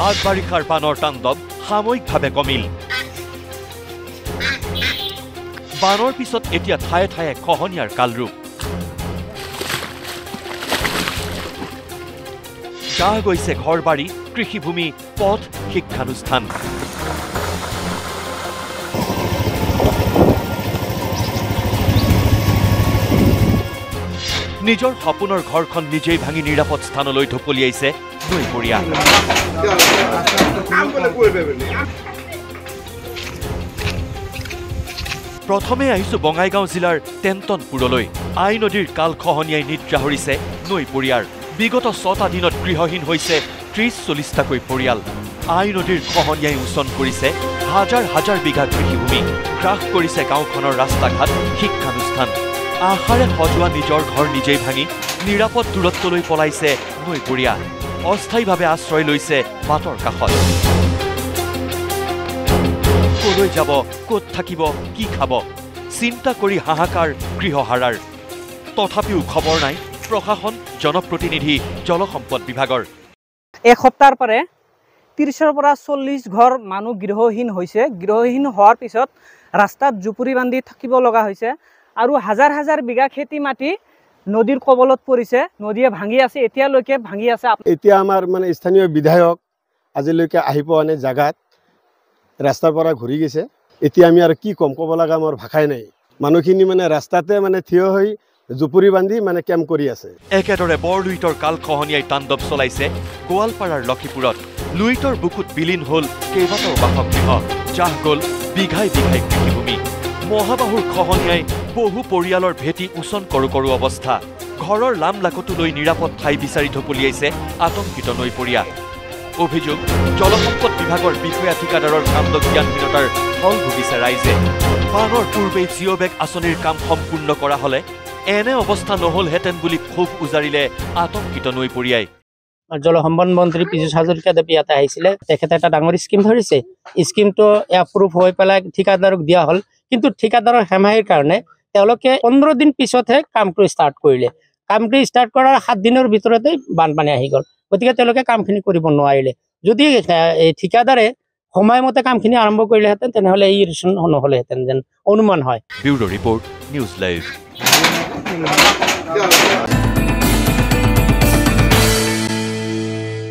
মাঘ বাৰিষাৰ বানৰ তাণ্ডৱ সাময়িকভাৱে কমিল। বানৰ পিছত এতিয়া ঠায়ে ঠায়ে খহনীয়াৰ কালৰূপ। গাহ গৈছে ঘৰবাৰী, কৃষিভূমি, পথ, শিক্ষানুষ্ঠান। নিজৰ সপোনৰ ঘৰখন নিজেই ভাঙি নিৰাপদ স্থানলৈ ঢপলিয়াইছে নৈপৰীয়া। প্ৰথমে আহিছোঁ বঙাইগাঁও জিলাৰ টেণ্টনপুৰলৈ। আই নদীৰ কাল খহনীয়াই নিদ্ৰা হৰিছে নৈপৰীয়াৰ। বিগত 6টা দিনত গৃহহীন হৈছে 30-40টাকৈ পৰিয়াল। আই নদীৰ খহনীয়াই উচন কৰিছে হাজাৰ হাজাৰ বিঘা কৃষিভূমি, গ্ৰাস কৰিছে গাঁওখনৰ ৰাস্তা ঘাট, শিক্ষানুষ্ঠান। আশাৰে সজোৱা নিজৰ ঘৰ নিজেই ভাঙি নিৰাপদ দূৰত্বলৈ পলাইছে নৈপৰীয়া। অস্থায়ীভাৱে আশ্ৰয় লৈছে বাটৰ কাষত। কলৈ যাব, ক'ত থাকিব, কি খাব, চিন্তা কৰি হাহাকাৰ গৃহহাৰাৰ। তথাপিও খবৰ নাই প্ৰশাসন, জনপ্ৰতিনিধি, জলসম্পদ বিভাগৰ। এসপ্তাহৰ পৰা 30ৰ পৰা 40 ঘৰ মানুহ গৃহহীন হৈছে। গৃহহীন হোৱাৰ পিছত ৰাস্তাত জুপুৰি বান্ধি থাকিব লগা হৈছে আৰু হাজাৰ হাজাৰ বিঘা খেতি মাটি নদীৰ কবলত পৰিছে। নদীয়ে ভাঙি আছে, এতিয়ালৈকে ভাঙি আছে। এতিয়া আমাৰ স্থানীয় বিধায়ক আজিলৈকে আহি পোৱা নাই জাগাত, ৰাস্তাৰ পৰা ঘূৰি গৈছে। এতিয়া আমি আৰু কি ক'ম, ক'ব লগা মোৰ ভাষাই নাই। মানুহখিনি ৰাস্তাতে থিয় হৈ জুপুৰি বান্ধি কেম্প কৰি আছে। একেদৰে বৰলুইতৰ কাল খহনীয়াই তাণ্ডৱ চলাইছে গোৱালপাৰাৰ লক্ষীপুৰত। লুইতৰ বুকুত বিলীন হ'ল কেইবাটাও বাসগৃহ, জাহ গ'ল বিঘাই বিঘাই কৃষিভূমি। মহাবাহুৰ খহনীয়াই বহু পৰিয়ালৰ ভেটি উচন কৰো কৰো অৱস্থা। ঘৰৰ লামলাকতো লৈ নিৰাপদ ঠাই বিচাৰি ঢপলিয়াইছে আতংকিত নৈপৰীয়া। অভিযোগ, জলসম্পদ বিভাগৰ বিষয়া ঠিকাদাৰৰ কাণ্ডজ্ঞানহীনতাৰ ফল ভুগিছে ৰাইজে। বানৰ পূৰ্বেই জিঅ' বেগ আঁচনিৰ কাম সম্পূৰ্ণ কৰা হ'লে এনে অৱস্থা নহলহেঁতেন বুলি ক্ষোভ উজাৰিলে আতংকিত নৈপৰীয়াই। জলসম্পদ মন্ত্ৰী পীযুষ হাজৰিকাদেৱে ইয়াতে আহিছিলে। তেখেতে এটা ডাঙৰ স্কিম ধৰিছে। স্কিমটো এপ্ৰুভ হৈ পেলাই ঠিকাদাৰক দিয়া হ'ল, কিন্তু ঠিকাদাৰৰ হেমাহিৰ কাৰণে তেওঁলোকে 15 দিন পিছতহে কামটো ষ্টাৰ্ট কৰিলে। কামটো ষ্টাৰ্ট কৰাৰ 7 দিনৰ ভিতৰতে বানপানী আহি গ'ল। গতিকে তেওঁলোকে কামখিনি কৰিব নোৱাৰিলে। যদি ঠিকাদাৰে সময়মতে কামখিনি আৰম্ভ কৰিলেহেঁতেন তেনেহ'লে এই ইৰিশ্যন নহ'লেহেঁতেন যেন অনুমান হয়। Bureau report, news live.